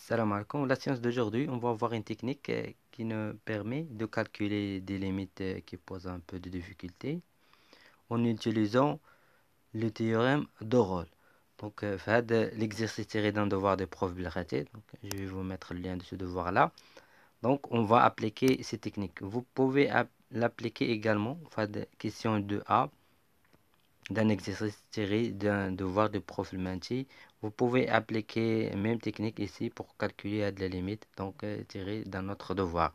Salam alaikum. La science d'aujourd'hui, on va voir une technique qui nous permet de calculer des limites qui posent un peu de difficulté en utilisant le théorème de Rolle. Donc, l'exercice tiré d'un devoir de prof Bilrati. Donc, je vais vous mettre le lien de ce devoir-là. Donc, on va appliquer ces techniques. Vous pouvez l'appliquer également, question 2A, d'un exercice tiré d'un devoir de profil menti. Vous pouvez appliquer la même technique ici pour calculer à de la limite, donc tiré d'un autre devoir.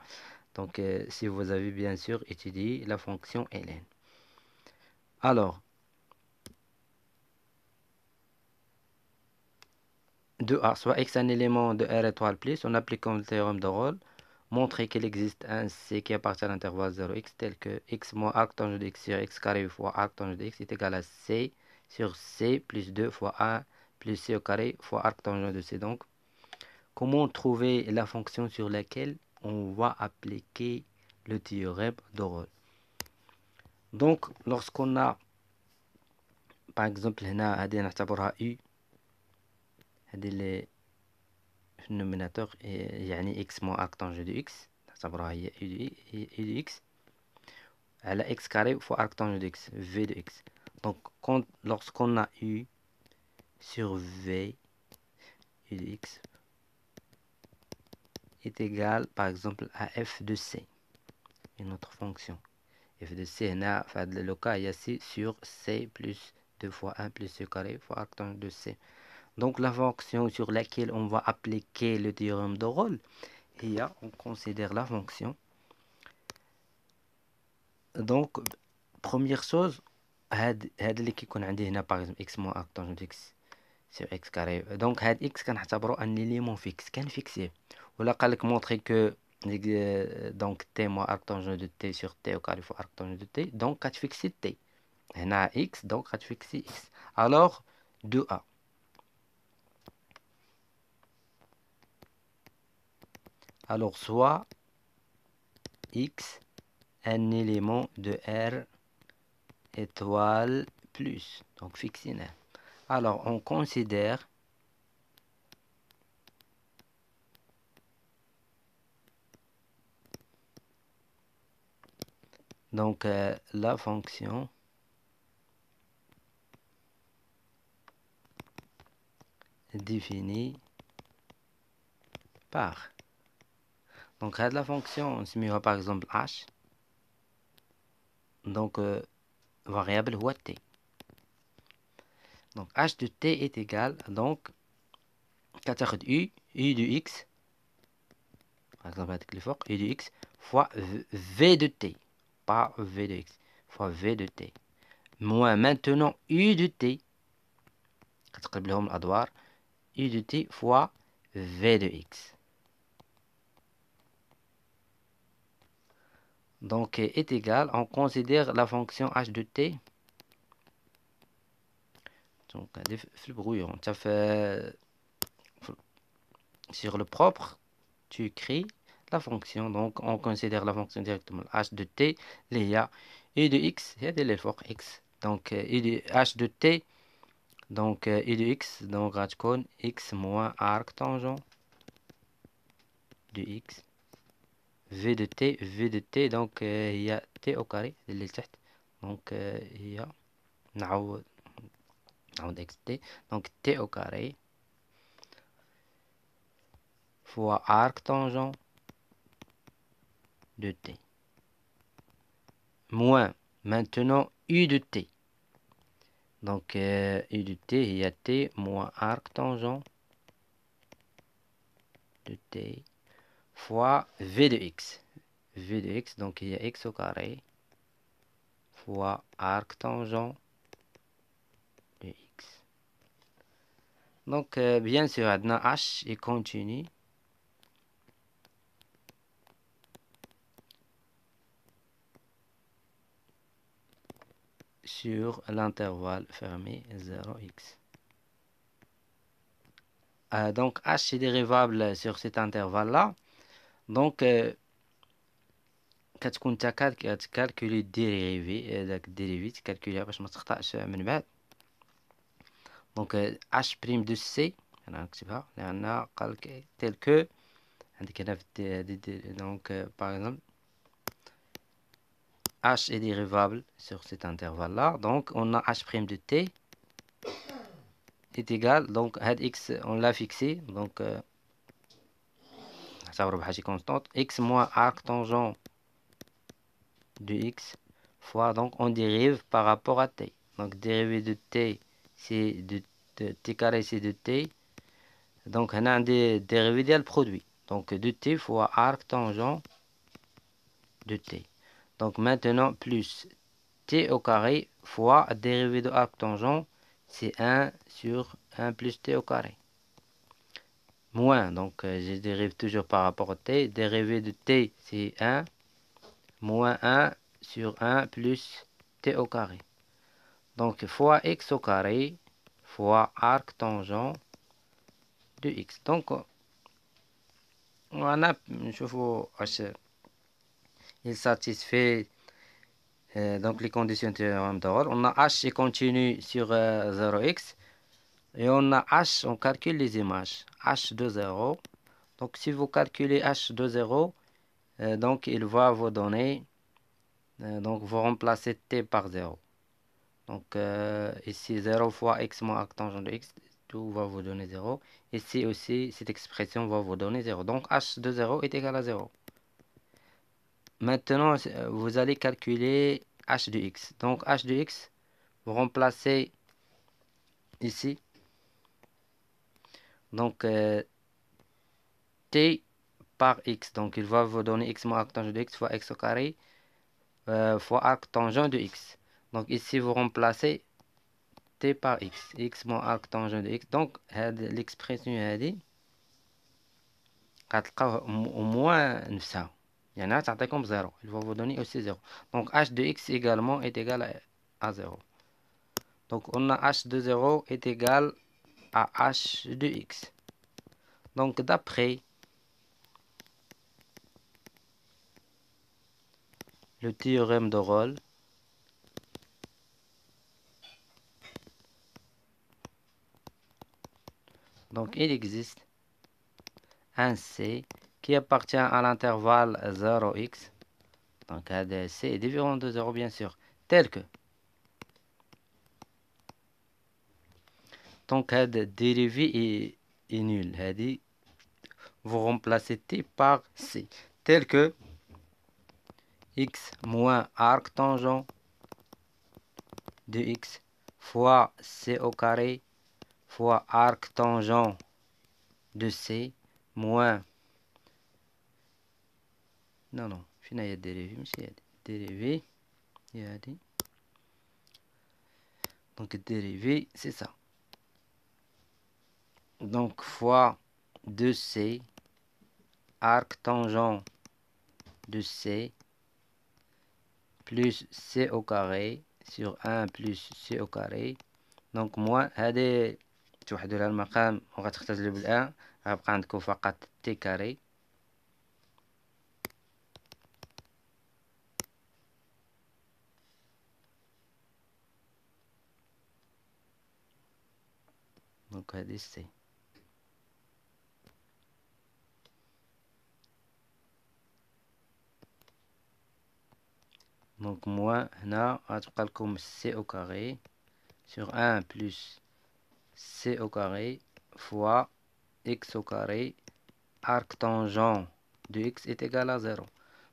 Donc, si vous avez bien sûr étudié la fonction ln. Alors, 2a, soit x un élément de R étoile plus, en appliquant le théorème de Rolle, montrer qu'il existe un C qui appartient à l'intervalle 0x tel que x moins arc tangent de x sur x carré fois arc tangent de x est égal à C sur C plus 2 fois 1 plus C au carré fois arc tangent de C. Donc, comment trouver la fonction sur laquelle on va appliquer le théorème de Rolle? Donc, lorsqu'on a, par exemple, هنا هذه نعتبرها U، هذه اللي في النوميناتور يعني x moins arc tangent de x، نعتبرها هي U de x على x carré fois arc tangent de x, v de x. Donc, lorsqu'on a U sur v, U de x est égal, par exemple, à f de c, une autre fonction. F de c, le cas est ici sur c plus 2 fois 1 plus c carré fois arc tangent de c. Donc, la fonction sur laquelle on va appliquer le théorème de Rolle, on considère la fonction. Donc, première chose, هذا اللي كيكون عندي هنا par exemple x moins arc tangent de x sur x carré. Donc, هاد x كنعتبرو un élément fixe, كنفيكسيه. ولا قالك montrer que donc t moins arc tangent de t sur t au carré fois arc tangent de t, donc كتفيكسي t. هنا x, donc كتفيكسي x. Alors, 2a. Alors, soit x un élément de R étoile plus, donc fixé. Alors, on considère donc la fonction définie par. Donc, la fonction, on se met par exemple h. Donc, variable ou t. Donc, h de t est égal, donc, u de x, par exemple, avec l'effort, u de x fois v de t, pas v de x, fois v de t, moins maintenant u de t, u de t fois v de x. Donc, est égal, on considère la fonction h de t. Donc, sur le propre, tu écris la fonction. Donc, on considère la fonction directement h de t, il y a u de x, il y a de l'effort x. Donc, h de t, donc u de x, donc x moins arc tangent de x. v de t, donc il y a t au carré, donc il y a xt, donc t au carré fois arc tangent de t moins maintenant u de t, donc u de t, il y a t moins arc tangent de t fois v de x, donc il y a x au carré fois arc tangent de x. Donc bien sûr h est continu sur l'intervalle fermé 0x. Donc h est dérivable sur cet intervalle-là. Donc, كتكون نتا كتكالكولي الديريفي داك الديريفي تكالكوليها باش ما تخطاش من بعد. دونك h بريم دو سي أنا نكتبها لأن قال tel que عندك هنا في donc par exemple h est dérivable sur cet intervalle là, donc on a h' de t est égal, donc x on l'a fixé, donc نعتبره بحاجة constante, x moins arc tangent de x fois, donc on dérive par rapport à t, donc dérivé de t c'est de t carré c'est de t, donc on a un dérivé ديال produit, donc de t fois arc tangent de t, donc maintenant plus t au carré fois dérivé de arc tangent, c'est 1 sur 1 plus t au carré. Moins, donc je dérive toujours par rapport à t, dérivé de t c'est 1, moins 1 sur 1 plus t au carré. Donc fois x au carré fois arc tangent de x. Donc on a, نشوفوا واش il satisfait donc les conditions du théorème de Rolle. On a h est continu sur 0x. Et on a h, on calcule les images. h de 0. Donc si vous calculez h de 0, donc il va vous donner, donc vous remplacez t par 0. Donc ici 0 fois x moins arc tangent de x, tout va vous donner 0. Ici aussi, cette expression va vous donner 0. Donc h de 0 est égal à 0. Maintenant, vous allez calculer h de x. Donc h de x, vous remplacez ici. Donc t par x. Donc il va vous donner x moins arc tangent de x fois x au carré fois arc tangent de x. Donc ici vous remplacez t par x. x moins arc tangent de x. Donc l'expression هذه غتلقاوها au moins نفسها. يعني تعطيكم 0. Il va vous donner aussi 0. Donc h de x également est égal à 0. Donc on a h de 0 est égal à h de x. Donc d'après le théorème de Rolle, donc il existe un C qui appartient à l'intervalle 0x, donc C est différent de 0 bien sûr, tel que, donc dérivé est nul, vous remplacez T par C, tel que x moins arc tangent de x fois C au carré fois arc tangent de C moins, non, فينا هي dérivé ماشي هادي dérivé هي هادي. Donc dérivé, c'est ça. Donc fois 2c arc tangent de c plus c au carré sur 1 plus c au carré. Donc moins هذه توحدوا لها المقام وغتختزلوا بالان، غيبقى عندكم فقط t carré. Donc هذه c. Donc moins هنا غتبقى لكم c au carré sur 1 plus c au carré fois x au carré arc tangent de x est égal à 0.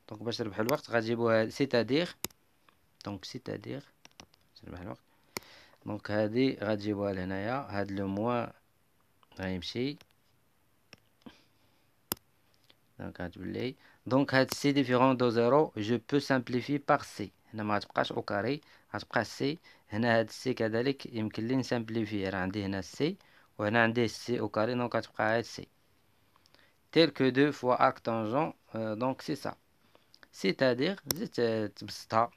Donc باش تربحوا الوقت غتجيبوا c'est-à-dire تربح الوقت. دونك هادي غتجيبوها لهنايا، هاد لو موان غيمشي، دونك غتولي، دونك هاد سي ديفيرون دو زيرو جو بو سامبليفي باغ سي، هنا ما غتبقاش او كاري غتبقى سي، هنا هاد سي كذلك يمكن لي نسامبليفيه، راه عندي هنا سي وهنا عندي سي او كاري، دونك غتبقى هاد سي tel que 2 fois arc tangent, donc c'est ça. C'est-à-dire زيد تبسطها،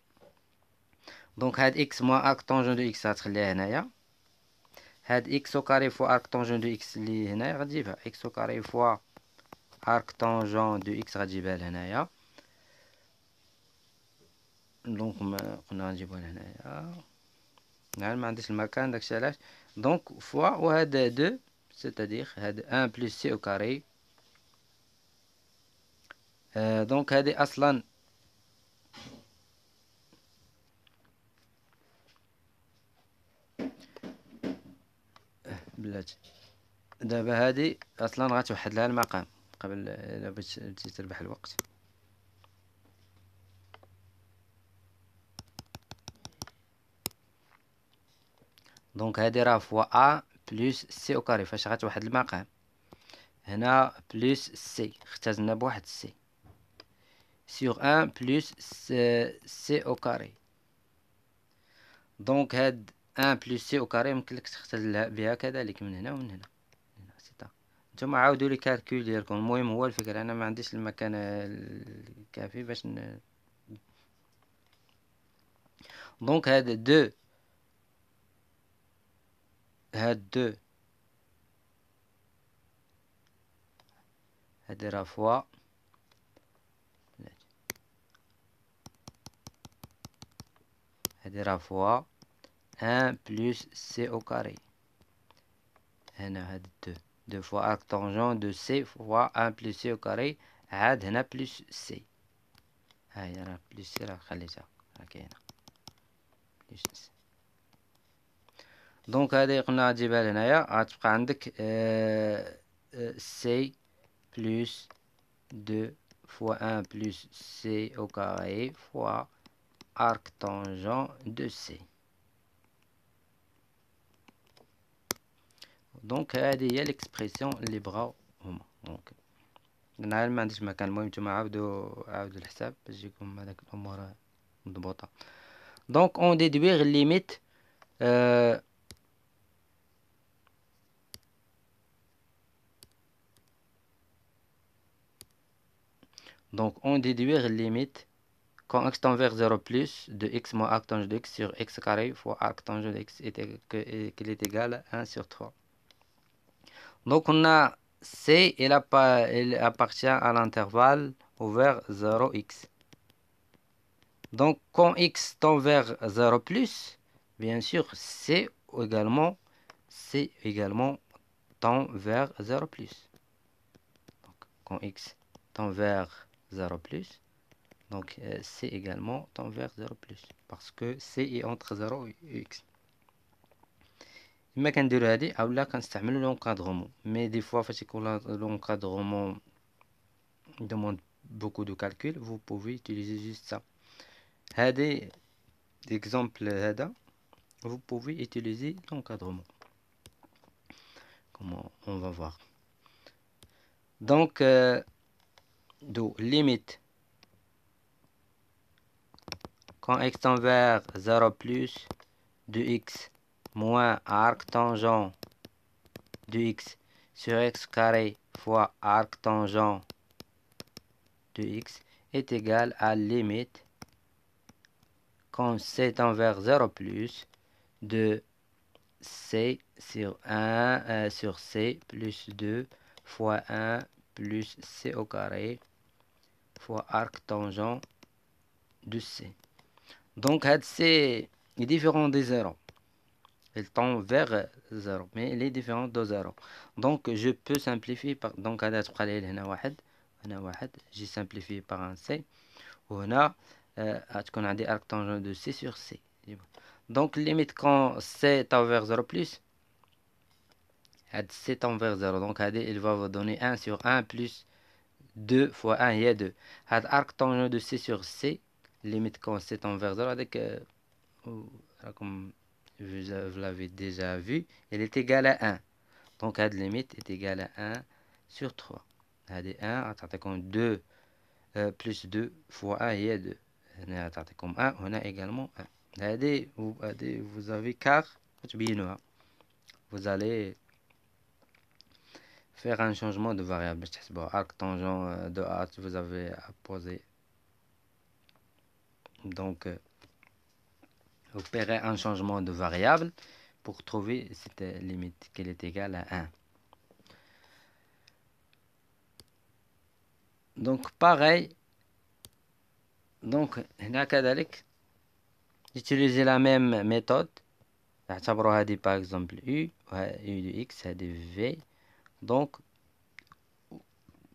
دونك هاد x moins arc tangent de x غتخليها هنايا، هاد x au carré fois arc tangent de x اللي هنايا غتجيبها x au carré fois arc tangent de x غتجيبها لهنايا، دونك ما قلنا غنجيبوها لهنايا، نعم ما عنديش المكان داكشي علاش، دونك فوا وهاد 2 c'est-à-dire 1 plus c au carré. donc هذه أصلا بلاتي دابا هذه أصلا غتوحد لها المقام قبل باش تربح الوقت. دونك هذه راه فوا أ بلس سي أو كاري فاش غتوحد المقام هنا بلس سي اختزلنا بواحد سي sur 1 plus c au carré. دونك هاد 1 plus c au carré يمكنلك تختزل بها كذلك من هنا ومن هنا. نتوما عاودوا لي كالكول ديالكم. المهم هو الفكرة انا ما عنديش المكان الكافي باش دونك هاد دو هادي راه فوا هادي راه فوا 1 plus c au carré. هنا هاد دو فوا arc tangent de c fois 1 plus c au carré عاد هنا plus c. هاهي راه plus c راه خليتها راه كاينة plus c. دونك هادي قلنا غتجيبها لهنايا غتبقى عندك c plus 2 fois 1 plus c au carré fois arc tangent de c. دونك هذه هي الاكسبرسيون اللي بغاو هما. دونك انا ما عنديش مكان. المهم نتوما عاودوا الحساب باش يجيكم هذاك الامور مضبوطه. دونك اون ديدويغ ليميت donc on déduire limite quand x tend vers 0 plus de x moins arc tangent de x sur x carré fois arc tangent de x qu'il est égal à 1 sur 3. Donc on a C, il appartient à l'intervalle ouvert 0x. Donc quand x tend vers 0 plus, bien sûr C également tend vers 0 plus. Donc, quand x tend vers 0 plus, donc C également tend vers 0 plus. Parce que C est entre 0 et x. ما كنديرو هادي اولا كنستعملو لونكادغومون مي دي فوا فاش يكون l'encadrement demande beaucoup de calcul vous pouvez utiliser juste ça. هادي exemple هذا vous pouvez utiliser l'encadrement. Comment on va voir. Donc do limite quand x tend vers 0 plus de x moins arc tangent de x sur x carré fois arc tangent de x est égal à limite quand c tend vers 0 plus de c sur 1 sur c plus 2 fois 1 plus c au carré fois arc tangent de c. Donc c est différent des 0. Il tend vers 0 mais il est différent de 0. Donc je peux simplifier par donc هذا تبقى لي هنا واحد هنا واحد j'ai simplifié par un c وهنا غتكون عندي arc tangent de c sur c. Donc limite quand c tend vers 0 plus هاد c tend vers 0 donc هذه il va vous donner 1 sur 1 plus 2 fois 1 هي 2. هاد arc tangent de c sur c limite quand c tend vers 0 هذاك راكم vous l'avez déjà vu, elle est égale à 1. Donc, la limite est égale à 1 sur 3. هذه 1 comme 2 plus 2 fois 1 هي 2. هنا comme 1 هنا également 1. هذه vous avez car vous allez faire un changement de variable. Arc tangent de A vous avez à poser. Donc opérer un changement de variable pour trouver cette limite qu'elle est égale à 1. Donc pareil, donc هنا كذلك utiliser la même méthode نعتبروا هذه باغ اكزومبل U دو X هذه V. دونك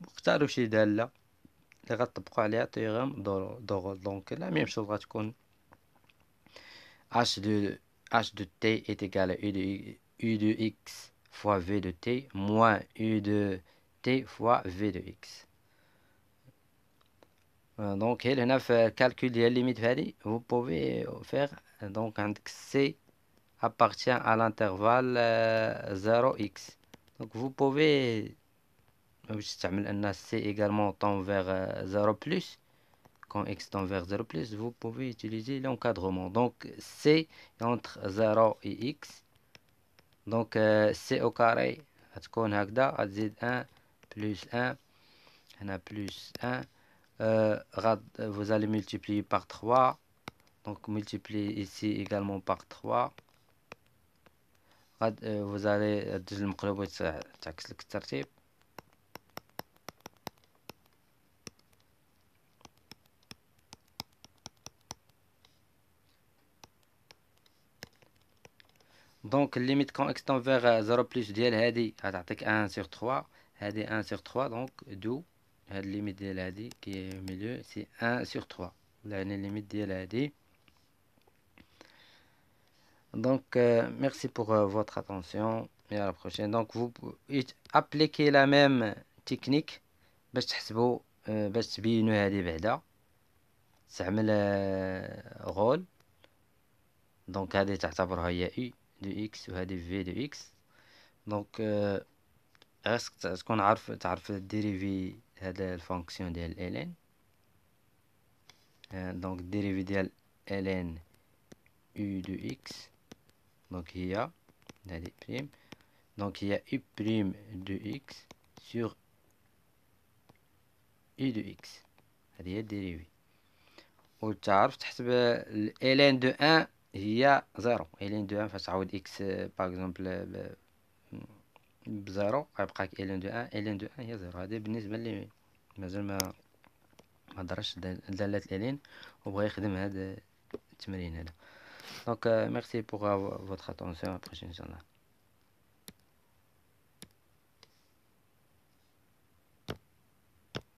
اختاروا شي دالة اللي غتطبقوا عليها تيغام دوغول. دونك لا ميم شوز غتكون H de T est égal à U de X fois V de T moins U de T fois V de X. Donc هنا في calcul ديال limite هذه vous pouvez faire. donc عندك C appartient à l'intervalle 0x. donc vous pouvez تعمل أن C également tend vers 0 plus. Quand x tend vers 0 plus, vous pouvez utiliser l'encadrement. Donc C est entre 0 et x. donc C au carré غتكون هكذا غتزيد 1 plus 1 هنا plus 1. vous allez multiplier par 3. donc multiplier ici également par 3. vous allez تجي المقلوبة تعكس لك الترتيب. donc limite quand x tend vers 0 plus ديال هذه غتعطيك 1 sur 3. هذه 1 sur 3 donc d'où هاد الليميت ديال هذه كي ميليو سي 1 sur 3 يعني الليميت ديال هذه. donc merci pour votre attention et à la prochaine. donc vous appliquez la même technique باش تحسبوا باش تبينوا هذه بعدا تعمل غول. donc هذه تعتبرها هي U دو إكس وهذه V دو إكس. donc خاصك تكون تعرف الديريفي هذا الفونكسيون ديال ln. donc الديريفي ديال ln U دو إكس donc هي هذه بريم. donc هي U بريم دو إكس sur U دو إكس. هذه هي الديريفي. وتعرف تحسب ln دو 1 هي 0. ln دو 1 فاش تعوض x باغ اكزومبل بزيرو غيبقاك ln دو 1. ln دو 1 هي 0. هذا بالنسبة لي مازال ما درش دالة ln وبغى يخدم هذا التمرين هذا. donc merci pour votre attention. à la prochaine.